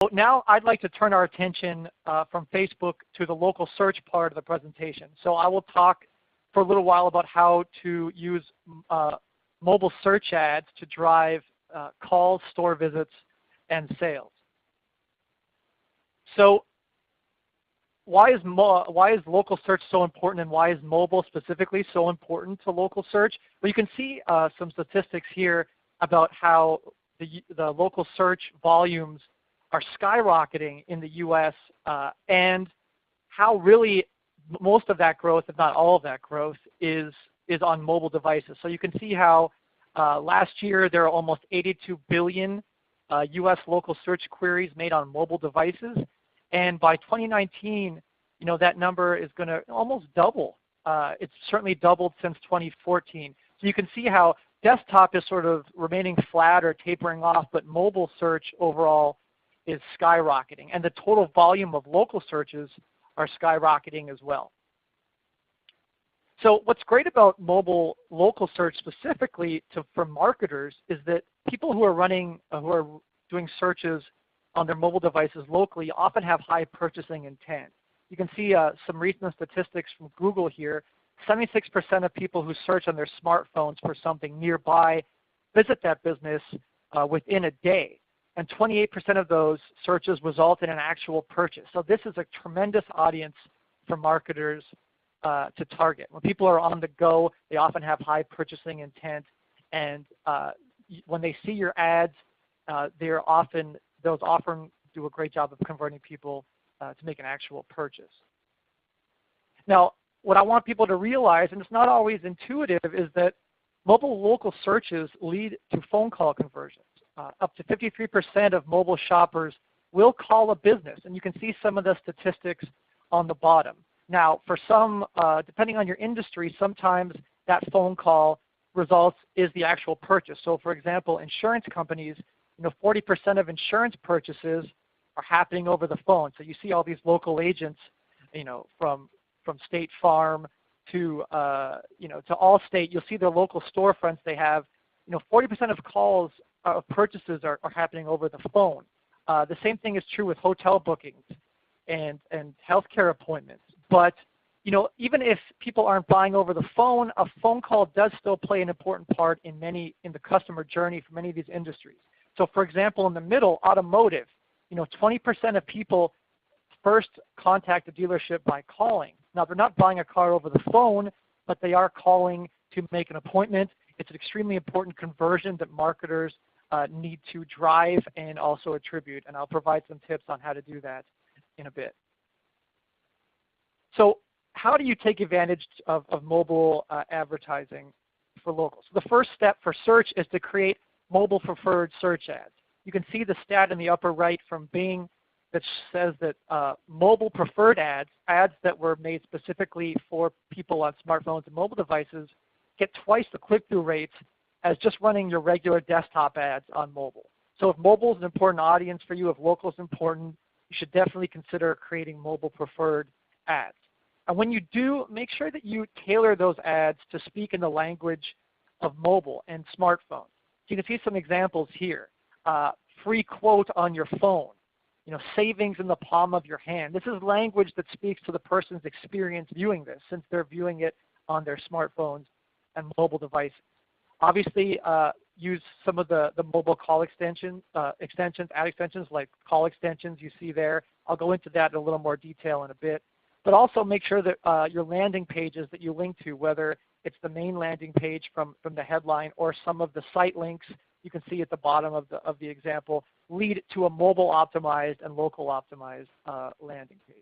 So now I'd like to turn our attention from Facebook to the local search part of the presentation. So I will talk for a little while about how to use mobile search ads to drive calls, store visits, and sales. So why is local search so important, and why is mobile specifically so important to local search? Well, you can see some statistics here about how the local search volumes are skyrocketing in the US and how really most of that growth, if not all of that growth, is on mobile devices. So you can see how last year there are almost 82 billion US local search queries made on mobile devices. And by 2019, that number is going to almost double. It's certainly doubled since 2014. So you can see how desktop is sort of remaining flat or tapering off, but mobile search overall is skyrocketing. And the total volume of local searches are skyrocketing as well. So what's great about mobile local search specifically for marketers is that people who are doing searches on their mobile devices locally often have high purchasing intent. You can see some recent statistics from Google here. 76% of people who search on their smartphones for something nearby visit that business within a day. And 28% of those searches result in an actual purchase. So this is a tremendous audience for marketers to target. When people are on the go, they often have high purchasing intent. And when they see your ads, those often do a great job of converting people to make an actual purchase. Now, what I want people to realize, and it's not always intuitive, is that mobile local searches lead to phone call conversions. Up to 53% of mobile shoppers will call a business, and you can see some of the statistics on the bottom. Now, for some, depending on your industry, sometimes that phone call results is the actual purchase. So for example, insurance companies, 40% of insurance purchases are happening over the phone. So you see all these local agents, from State Farm to Allstate. You'll see their local storefronts. They have, 40% of calls of purchases are happening over the phone. The same thing is true with hotel bookings and healthcare appointments. But even if people aren't buying over the phone, a phone call does still play an important part in the customer journey for many of these industries. So for example, in the middle, automotive, 20% of people first contact a dealership by calling. Now they're not buying a car over the phone, but they are calling to make an appointment. It's an extremely important conversion that marketers need to drive and also attribute. And I'll provide some tips on how to do that in a bit. So how do you take advantage of mobile advertising for local? So the first step for search is to create mobile preferred search ads. You can see the stat in the upper right from Bing that says that mobile preferred ads that were made specifically for people on smartphones and mobile devices, get twice the click-through rates as just running your regular desktop ads on mobile. So if mobile is an important audience for you, if local is important, you should definitely consider creating mobile preferred ads. And when you do, make sure that you tailor those ads to speak in the language of mobile and smartphones. You can see some examples here. Free quote on your phone, savings in the palm of your hand. This is language that speaks to the person's experience viewing this, since they're viewing it on their smartphones and mobile devices. Obviously, use some of the mobile call ad extensions like call extensions you see there. I'll go into that in a little more detail in a bit. But also make sure that your landing pages that you link to, whether it's the main landing page from the headline or some of the site links you can see at the bottom of the example, lead to a mobile optimized and local optimized landing page.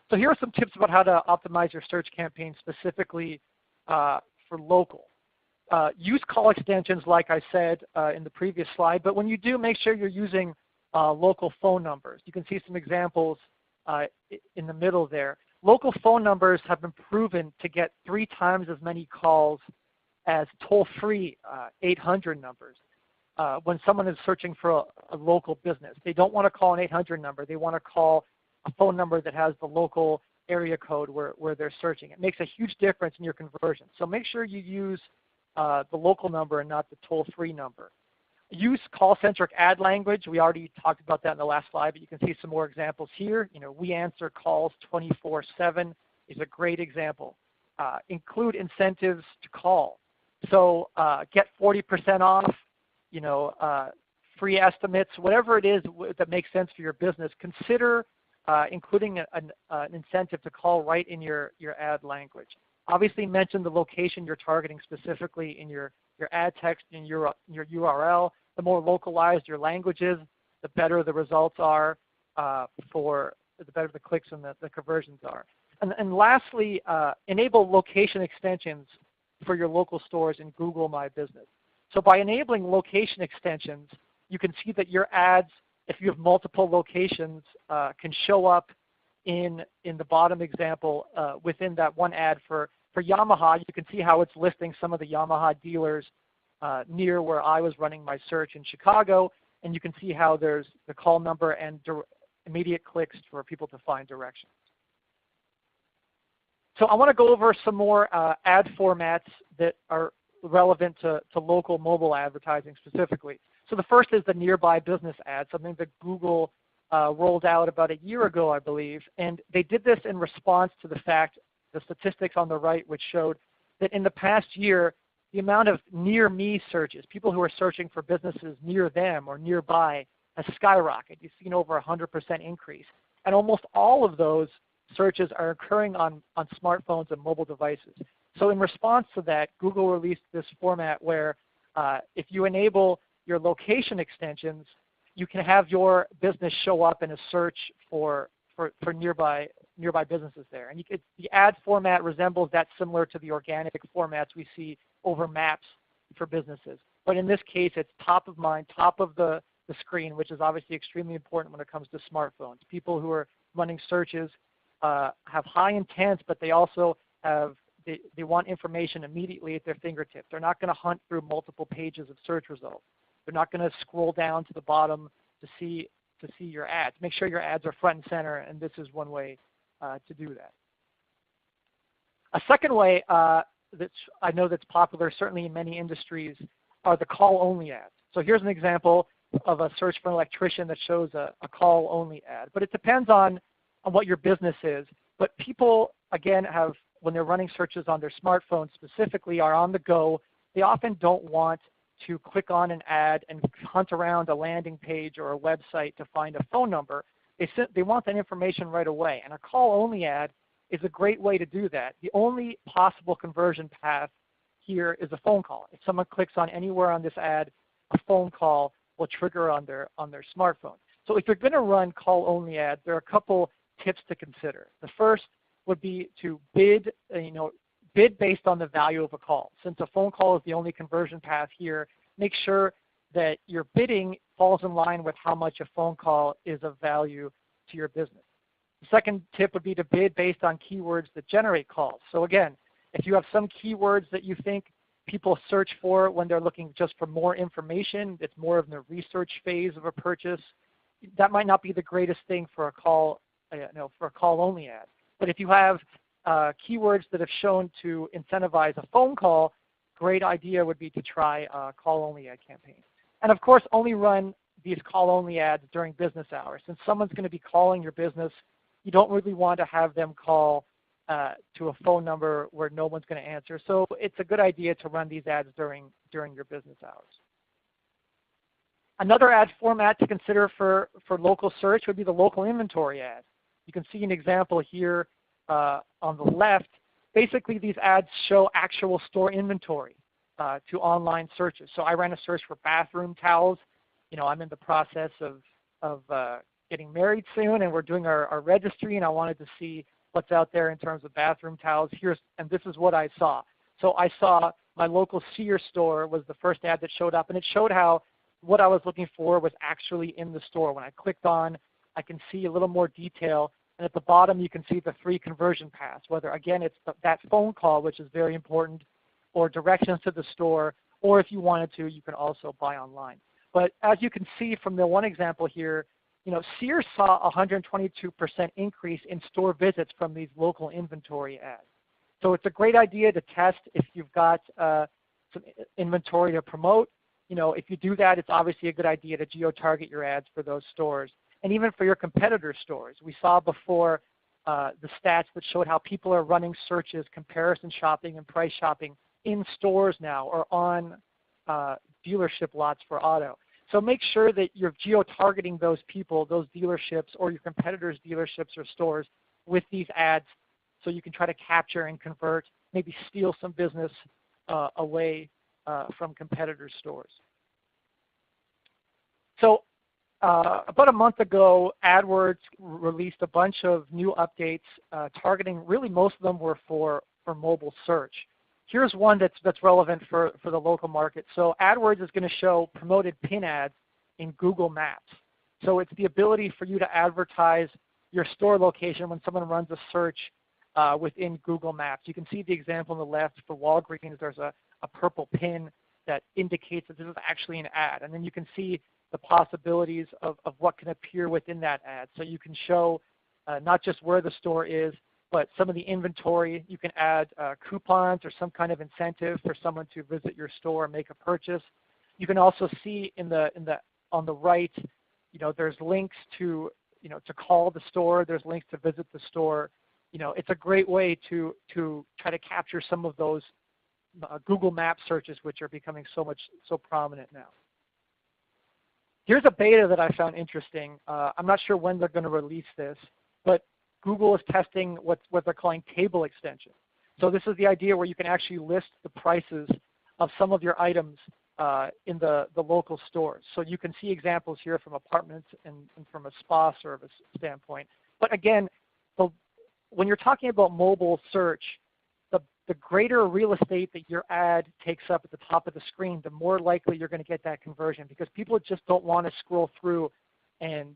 So here are some tips about how to optimize your search campaign specifically for local. Use call extensions like I said in the previous slide, but when you do, make sure you're using local phone numbers. You can see some examples in the middle there. Local phone numbers have been proven to get 3 times as many calls as toll-free 800 numbers when someone is searching for a local business. They don't want to call an 800 number. They want to call a phone number that has the local area code where they're searching. It makes a huge difference in your conversion. So make sure you use the local number and not the toll-free number. Use call-centric ad language. We already talked about that in the last slide, but you can see some more examples here. We answer calls 24/7 is a great example. Include incentives to call. So get 40% off, free estimates, whatever it is that makes sense for your business. Consider including an incentive to call right in your ad language. Obviously mention the location you're targeting specifically in your ad text and your URL. The more localized your language is, the better the results are, the better the clicks and the conversions are. And lastly, enable location extensions for your local stores in Google My Business. So by enabling location extensions, you can see that your ads, if you have multiple locations, can show up in the bottom example within that one ad. For Yamaha, you can see how it's listing some of the Yamaha dealers near where I was running my search in Chicago, and you can see how there's the call number and immediate clicks for people to find directions. So I want to go over some more ad formats that are relevant to local mobile advertising specifically. So the first is the nearby business ad, something that Google rolled out about a year ago, I believe. And they did this in response to the fact, the statistics on the right, which showed that in the past year, the amount of near me searches, people who are searching for businesses near them or nearby, has skyrocketed. You've seen over 100% increase. And almost all of those searches are occurring on smartphones and mobile devices. So in response to that, Google released this format where if you enable your location extensions, you can have your business show up in a search for nearby businesses there. And the ad format resembles that, similar to the organic formats we see over maps for businesses. But in this case, it's top of mind, top of the screen, which is obviously extremely important when it comes to smartphones. People who are running searches have high intent, but they also they want information immediately at their fingertips. They're not going to hunt through multiple pages of search results. They're not going to scroll down to the bottom to see your ads. Make sure your ads are front and center, and this is one way to do that. A second way that I know that's popular, certainly in many industries, are the call-only ads. So here's an example of a search for an electrician that shows a call-only ad. But it depends on what your business is. But people, again, when they're running searches on their smartphones specifically, are on the go. They often don't want to click on an ad and hunt around a landing page or a website to find a phone number. They want that information right away. And a call-only ad is a great way to do that. The only possible conversion path here is a phone call. If someone clicks on anywhere on this ad, a phone call will trigger on their smartphone. So if you're going to run call-only ads, there are a couple tips to consider. The first would be to bid based on the value of a call. Since a phone call is the only conversion path here, make sure that your bidding falls in line with how much a phone call is of value to your business. The second tip would be to bid based on keywords that generate calls. So again, if you have some keywords that you think people search for when they're looking just for more information, it's more of the research phase of a purchase, that might not be the greatest thing for a call-only ad. But if you have keywords that have shown to incentivize a phone call, great idea would be to try a call-only ad campaign. And of course, only run these call-only ads during business hours. Since someone's going to be calling your business, you don't really want to have them call to a phone number where no one's going to answer. So it's a good idea to run these ads during your business hours. Another ad format to consider for local search would be the local inventory ad. You can see an example here on the left. Basically, these ads show actual store inventory to online searches. So I ran a search for bathroom towels. I'm in the process of getting married soon, and we're doing our registry, and I wanted to see what's out there in terms of bathroom towels. And this is what I saw. So I saw my local Sears store was the first ad that showed up, and it showed how what I was looking for was actually in the store. When I clicked on, I can see a little more detail. And at the bottom, you can see the 3 conversion paths, whether, again, it's that phone call, which is very important, or directions to the store, or if you wanted to, you can also buy online. But as you can see from the one example here, Sears saw a 122% increase in store visits from these local inventory ads. So it's a great idea to test if you've got some inventory to promote. if you do that, it's obviously a good idea to geo-target your ads for those stores. And even for your competitor stores. We saw before the stats that showed how people are running searches, comparison shopping, and price shopping in stores now or on dealership lots for auto. So make sure that you're geo-targeting those people, those dealerships, or your competitors' dealerships or stores with these ads so you can try to capture and convert, maybe steal some business away from competitors' stores. So about a month ago, AdWords released a bunch of new updates targeting, really most of them were for mobile search. Here's one that's relevant for the local market. So AdWords is going to show promoted pin ads in Google Maps. So it's the ability for you to advertise your store location when someone runs a search within Google Maps. You can see the example on the left for Walgreens. There's a purple pin that indicates that this is actually an ad. And then you can see the possibilities of what can appear within that ad. So you can show not just where the store is, but some of the inventory. You can add coupons or some kind of incentive for someone to visit your store and make a purchase. You can also see on the right, there's links to call the store. There's links to visit the store. It's a great way to try to capture some of those Google Maps searches, which are becoming so prominent now. Here's a beta that I found interesting. I'm not sure when they're going to release this, but Google is testing what they're calling table extension. So this is the idea where you can actually list the prices of some of your items in the local stores. So you can see examples here from apartments and from a spa service standpoint. But again, when you're talking about mobile search, the greater real estate that your ad takes up at the top of the screen, the more likely you're going to get that conversion, because people just don't want to scroll through and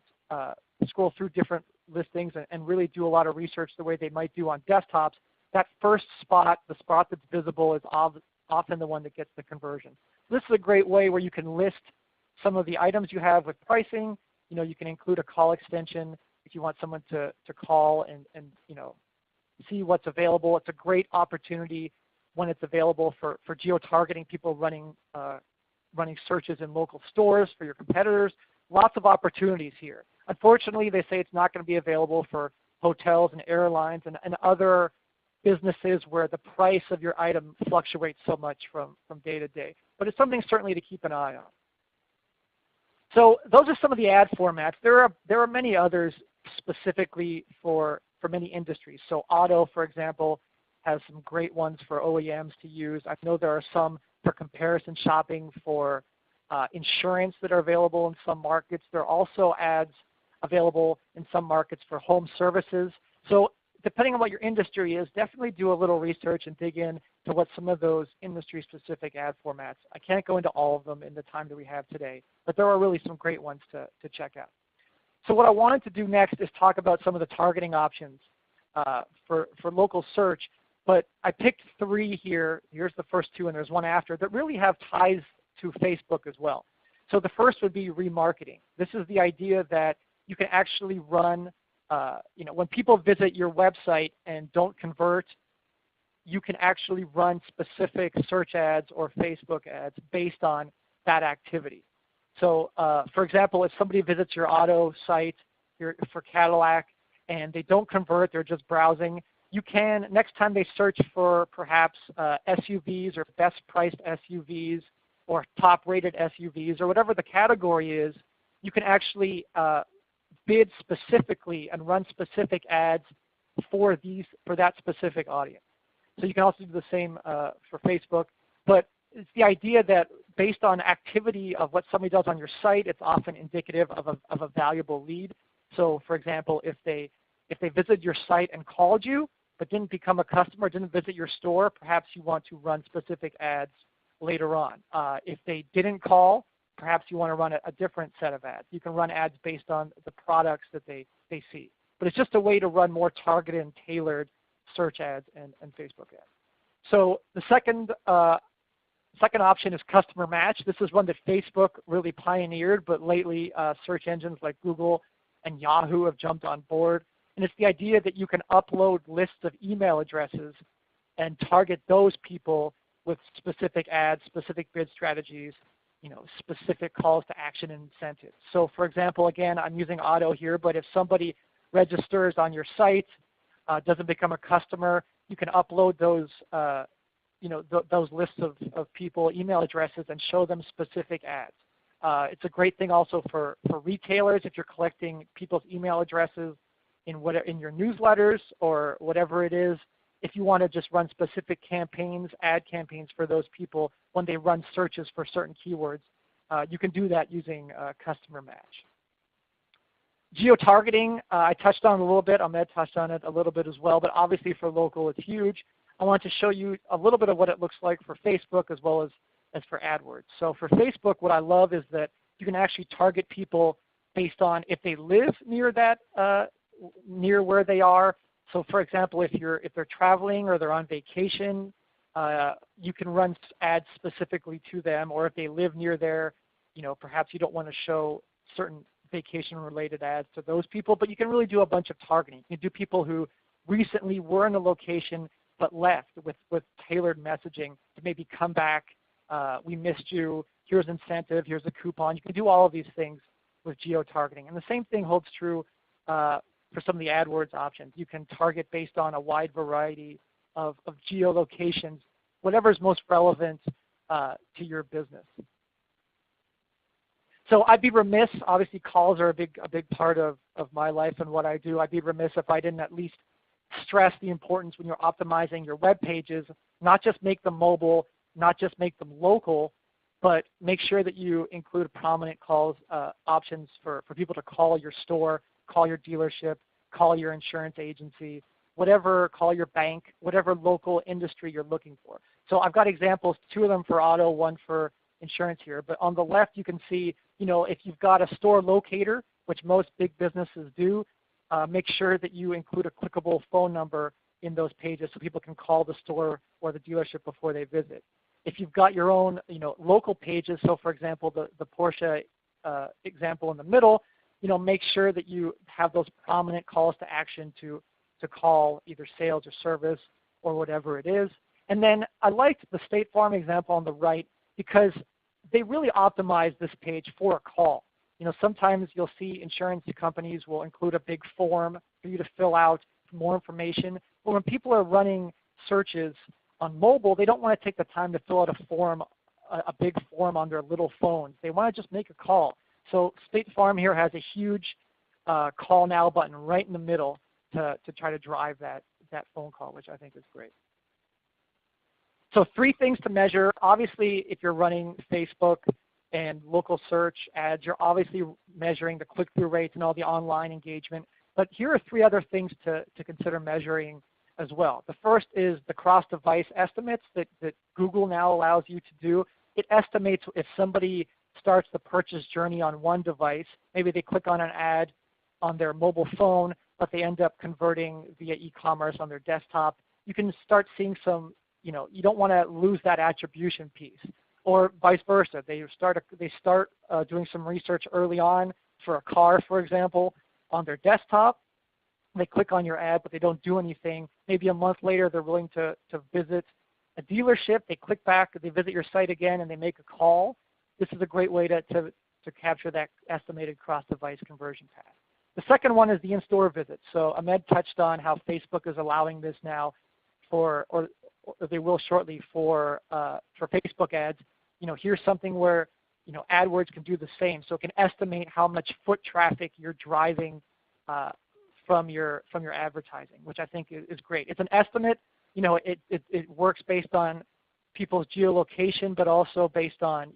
scroll through different listings and really do a lot of research the way they might do on desktops. That first spot, the spot that's visible, is often the one that gets the conversion. This is a great way where you can list some of the items you have with pricing. You can include a call extension if you want someone to call and see what's available. It's a great opportunity when it's available for geo-targeting, people running searches in local stores for your competitors. Lots of opportunities here. Unfortunately, they say it's not going to be available for hotels and airlines and other businesses where the price of your item fluctuates so much from day to day. But it's something certainly to keep an eye on. So those are some of the ad formats. There are many others specifically for many industries. So auto, for example, has some great ones for OEMs to use. I know there are some for comparison shopping for insurance that are available in some markets. There are also ads available in some markets for home services. So depending on what your industry is, definitely do a little research and dig in to what some of those industry-specific ad formats. I can't go into all of them in the time that we have today, but there are really some great ones to check out. So what I wanted to do next is talk about some of the targeting options for local search, but I picked 3 here. Here's the first 2, and there's one after, that really have ties to Facebook as well. So the first would be remarketing. This is the idea that you can actually run, when people visit your website and don't convert, you can actually run specific search ads or Facebook ads based on that activity. So for example, if somebody visits your auto site for Cadillac and they don't convert, they're just browsing, you can, next time they search for perhaps SUVs or best priced SUVs or top rated SUVs or whatever the category is, you can actually bid specifically and run specific ads for that specific audience. So you can also do the same for Facebook, but it's the idea that based on activity of what somebody does on your site, it's often indicative of a valuable lead. So for example, if they visited your site and called you but didn't become a customer, didn't visit your store, perhaps you want to run specific ads later on. If they didn't call, perhaps you want to run a different set of ads. You can run ads based on the products that they see. But it's just a way to run more targeted and tailored search ads and Facebook ads. So the second option is customer match. This is one that Facebook really pioneered, but lately search engines like Google and Yahoo have jumped on board. And it's the idea that you can upload lists of email addresses and target those people with specific ads, specific bid strategies, specific calls to action and incentives. So for example, again, I'm using auto here, but if somebody registers on your site, doesn't become a customer, you can upload those those lists of people, email addresses, and show them specific ads. It's a great thing also for retailers if you're collecting people's email addresses in your newsletters or whatever it is. If you want to just run specific campaigns, ad campaigns for those people when they run searches for certain keywords, you can do that using Customer Match. Geo-targeting, I touched on a little bit. Ahmed touched on it a little bit as well, but obviously for local it's huge. I want to show you a little bit of what it looks like for Facebook as well as for AdWords. So for Facebook, what I love is that you can actually target people based on if they live near that near where they are. So for example, if they're traveling or they're on vacation, you can run ads specifically to them, or if they live near there, perhaps you don't want to show certain vacation-related ads to those people, but you can really do a bunch of targeting. You can do people who recently were in a location but left with tailored messaging to maybe come back. We missed you. Here's incentive. Here's a coupon. You can do all of these things with geo-targeting. And the same thing holds true for some of the AdWords options. You can target based on a wide variety of geolocations, whatever is most relevant to your business. So I'd be remiss, obviously calls are a big part of my life and what I do. I'd be remiss if I didn't at least stress the importance when you're optimizing your web pages, not just make them mobile, not just make them local, but make sure that you include prominent calls options for people to call your store, call your dealership, call your insurance agency, whatever, call your bank, whatever local industry you're looking for. So I've got examples, 2 of them for auto, 1 for insurance here. But on the left you can see, if you've got a store locator, which most big businesses do, make sure that you include a clickable phone number in those pages so people can call the store or the dealership before they visit. If you've got your own local pages, so for example the Porsche example in the middle, make sure that you have those prominent calls to action to call either sales or service or whatever it is. And then I liked the State Farm example on the right because they really optimize this page for a call. Sometimes you'll see insurance companies will include a big form for you to fill out more information. But when people are running searches on mobile, they don't want to take the time to fill out a form, a big form on their little phones. They want to just make a call. So State Farm here has a huge call now button right in the middle to try to drive that phone call, which I think is great. So 3 things to measure. Obviously, if you're running Facebook and local search ads, you're obviously measuring the click-through rates and all the online engagement. But here are 3 other things to consider measuring as well. The first is the cross-device estimates that Google now allows you to do. It estimates if somebody starts the purchase journey on one device, maybe they click on an ad on their mobile phone, but they end up converting via e-commerce on their desktop. You can start seeing some, you don't want to lose that attribution piece. Or vice versa, they start doing some research early on for a car, for example, on their desktop. They click on your ad, but they don't do anything. Maybe a month later, they're willing to visit a dealership. They click back, they visit your site again, and they make a call. This is a great way to capture that estimated cross-device conversion path. The second one is the in-store visit. So Ahmed touched on how Facebook is allowing this now or they will shortly for Facebook ads. Here's something where AdWords can do the same. So it can estimate how much foot traffic you're driving from your advertising, which I think is great. It's an estimate. It works based on people's geolocation, but also based on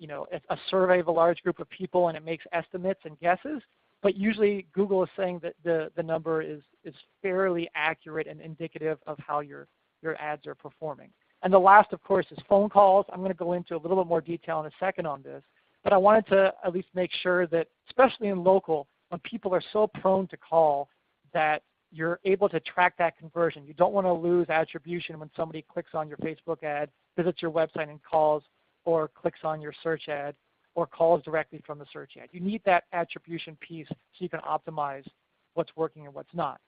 a survey of a large group of people, and it makes estimates and guesses. But usually Google is saying that the number is fairly accurate and indicative of how your ads are performing. And the last, of course, is phone calls. I'm going to go into a little bit more detail in a second on this. But I wanted to at least make sure that, especially in local, when people are so prone to call, that you're able to track that conversion. You don't want to lose attribution when somebody clicks on your Facebook ad, visits your website and calls, or clicks on your search ad, or calls directly from the search ad. You need that attribution piece so you can optimize what's working and what's not.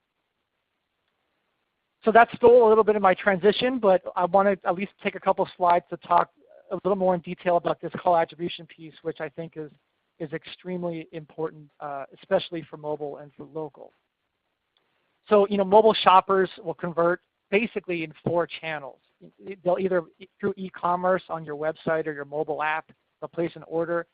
So that stole a little bit of my transition, but I want to at least take a couple slides to talk a little more in detail about this call attribution piece, which I think is extremely important, especially for mobile and for local. So, mobile shoppers will convert basically in 4 channels. They'll either through e-commerce on your website or your mobile app, they'll place an order.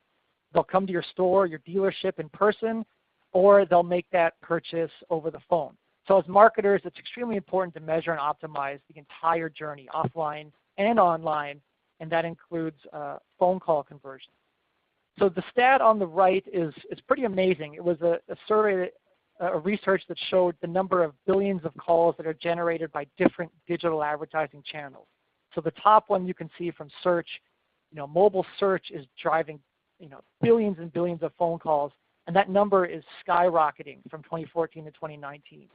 They'll come to your store, your dealership in person, or they'll make that purchase over the phone. So as marketers, it's extremely important to measure and optimize the entire journey, offline and online, and that includes phone call conversion. So the stat on the right is pretty amazing. It was a survey, a research that showed the number of billions of calls that are generated by different digital advertising channels. So the top one you can see from search, mobile search is driving billions and billions of phone calls, and that number is skyrocketing from 2014 to 2019.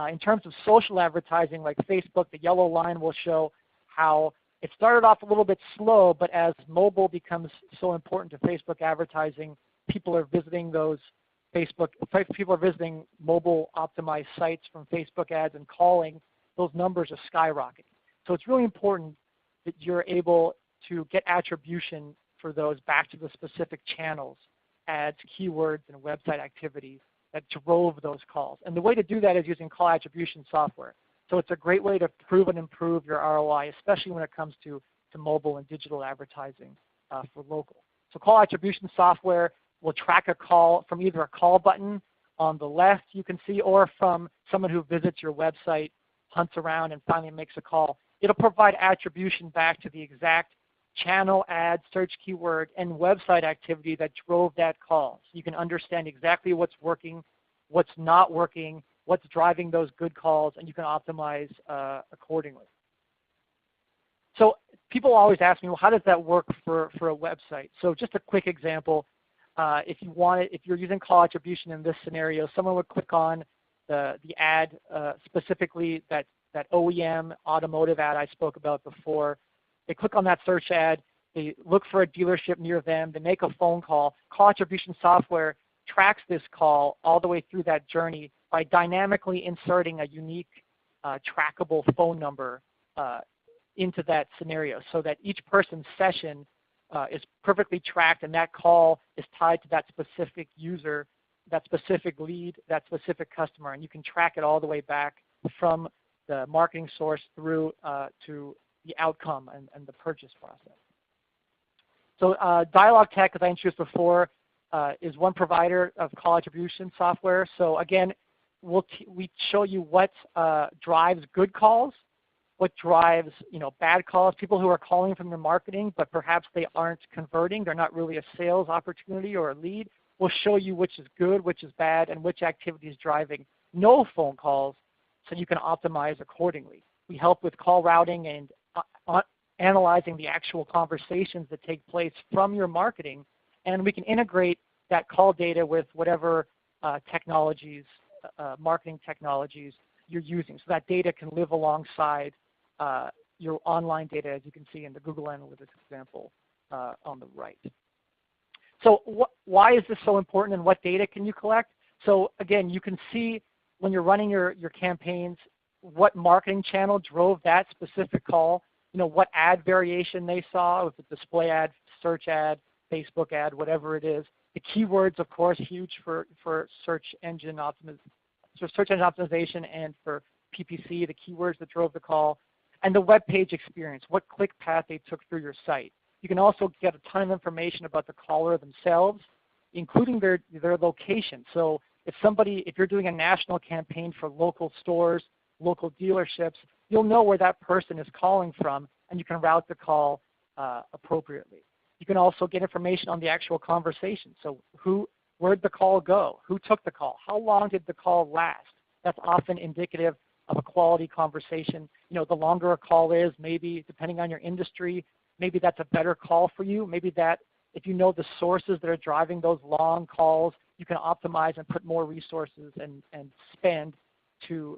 In terms of social advertising like Facebook, the yellow line will show how it started off a little bit slow, but as mobile becomes so important to Facebook advertising, people are visiting mobile optimized sites from Facebook ads and calling. Those numbers are skyrocketing. So it's really important that you're able to get attribution for those back to the specific channels, ads, keywords, and website activities that drove those calls. And the way to do that is using call attribution software. So it's a great way to prove and improve your ROI, especially when it comes to mobile and digital advertising for local. So call attribution software will track a call from either a call button on the left you can see, or from someone who visits your website, hunts around, and finally makes a call. It'll provide attribution back to the exact channel, ad, search keyword, and website activity that drove that call. So you can understand exactly what's working, what's not working, what's driving those good calls, and you can optimize accordingly. So people always ask me, well, how does that work for a website? So just a quick example. If you're using call attribution in this scenario, someone would click on the ad, specifically that OEM automotive ad I spoke about before. They click on that search ad. They look for a dealership near them. They make a phone call. Call attribution software tracks this call all the way through that journey by dynamically inserting a unique trackable phone number into that scenario, so that each person's session is perfectly tracked, and that call is tied to that specific user, that specific lead, that specific customer, and you can track it all the way back from the marketing source through to the outcome and the purchase process. So DialogTech, as I introduced before, is one provider of call attribution software. So again, we show you what drives good calls, what drives bad calls, people who are calling from your marketing, but perhaps they aren't converting. They're not really a sales opportunity or a lead. We'll show you which is good, which is bad, and which activity is driving no phone calls, so you can optimize accordingly. We help with call routing and analyzing the actual conversations that take place from your marketing, and we can integrate that call data with whatever technologies, marketing technologies you're using. So that data can live alongside your online data, as you can see in the Google Analytics example on the right. So why is this so important, and what data can you collect? So again, you can see when you're running your campaigns what marketing channel drove that specific call, what ad variation they saw, if it's a display ad, search ad, Facebook ad, whatever it is. The keywords, of course, huge for search engine optimization and for PPC, the keywords that drove the call, and the web page experience, what click path they took through your site. You can also get a ton of information about the caller themselves, including their location. So if you're doing a national campaign for local stores, local dealerships, you'll know where that person is calling from, and you can route the call appropriately. You can also get information on the actual conversation. So where'd the call go? Who took the call? How long did the call last? That's often indicative of a quality conversation. The longer a call is, maybe depending on your industry, maybe that's a better call for you. Maybe that if you know the sources that are driving those long calls, you can optimize and put more resources and spend to